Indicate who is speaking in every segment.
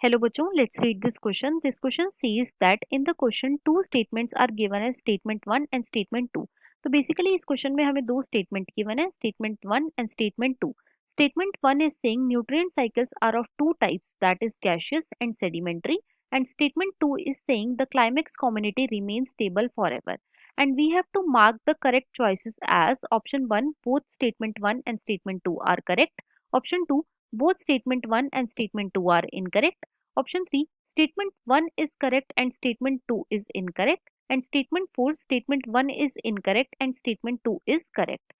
Speaker 1: Hello बच्चों, let's read this question. This question says that in the question two statements are given as statement 1 and statement 2. तो basically इस question में हमें दो statement given है, statement 1 and statement 2. Statement 1 is saying nutrient cycles are of two types, that is gaseous and sedimentary, and statement 2 is saying the climax community remains stable forever. And we have to mark the correct choices as option 1, both statement 1 and statement 2 are correct. Option 2, both statement 1 and statement 2 are incorrect. Option 3, statement 1 is correct and statement 2 is incorrect, and statement 4, statement 1 is incorrect and statement 2 is correct.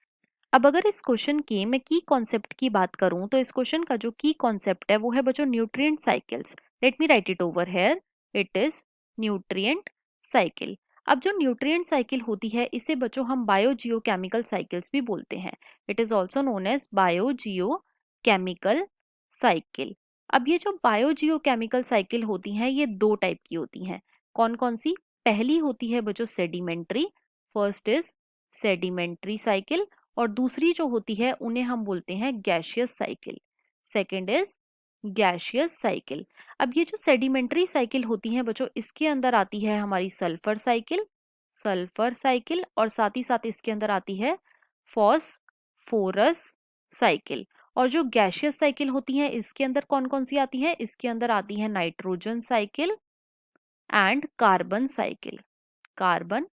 Speaker 1: अब अगर इस question के मैं की concept की बात करूं तो इस क्वेश्चन का जो की कॉन्सेप्ट है वो है बच्चों nutrient cycles. Let me right it over here. It is nutrient cycle. अब जो न्यूट्रिएंट साइकिल होती है इसे बच्चों हम बायोजियोकेमिकल साइकिल्स भी बोलते हैं. It is also known as biogeochemical cycle. अब ये जो बायोजियोकेमिकल साइकिल होती हैं ये दो टाइप की होती हैं. कौन कौन सी? पहली होती है बच्चों sedimentary. First is sedimentary cycle. और दूसरी जो होती है उन्हें हम बोलते हैं gaseous cycle. Second is gaseous cycle. अब ये जो सेडिमेंट्री साइकिल होती है बच्चों इसके अंदर आती है हमारी सल्फर साइकिल. सल्फर साइकिल और साथ ही साथ इसके अंदर आती है फॉस्फोरस साइकिल. और जो गैशियस साइकिल होती है इसके अंदर कौन कौन सी आती है? इसके अंदर आती है nitrogen cycle and carbon cycle. Carbon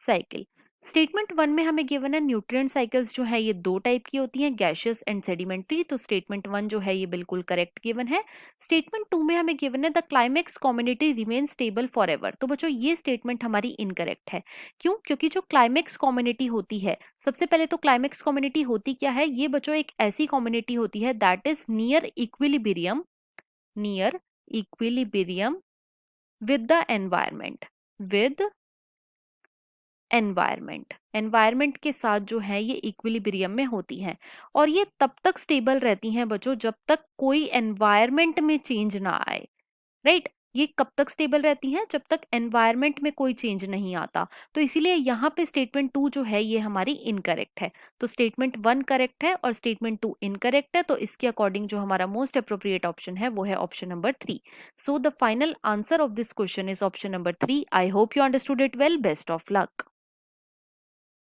Speaker 1: cycle. Statement 1 में हमें गिवन है न्यूट्रिएंट साइकिल्स जो है ये दो टाइप की होती हैं, गैशियस एंड सेडिमेंट्री. तो स्टेटमेंट 1 जो है ये बिल्कुल करेक्ट गिवन है. स्टेटमेंट 2 में हमें गिवन है the climax community remain stable for ever. तो बच्चों ये स्टेटमेंट हमारी इनकरेक्ट है. क्यों? क्योंकि जो क्लाइमेक्स कम्युनिटी होती है, सबसे पहले तो क्लाइमेक्स कम्युनिटी होती क्या है? ये बच्चों एक ऐसी कम्युनिटी होती है that is near equilibrium with the environment. With environment के साथ जो है ये इक्विलिब्रियम में होती हैं. और ये तब तक स्टेबल रहती हैं बच्चों जब तक कोई एनवायरमेंट में चेंज ना आए. राइट? ये कब तक स्टेबल रहती हैं? जब तक एनवायरमेंट में कोई चेंज नहीं आता. तो इसीलिए यहाँ पे स्टेटमेंट 2 जो है ये हमारी इनकरेक्ट है. तो स्टेटमेंट 1 करेक्ट है और स्टेटमेंट 2 इनकरेक्ट है. तो इसके अकॉर्डिंग जो हमारा मोस्ट अप्रोप्रिएट ऑप्शन है वो है option number 3. So the final answer of this question is option number 3. I hope you understood it well. Best of luck.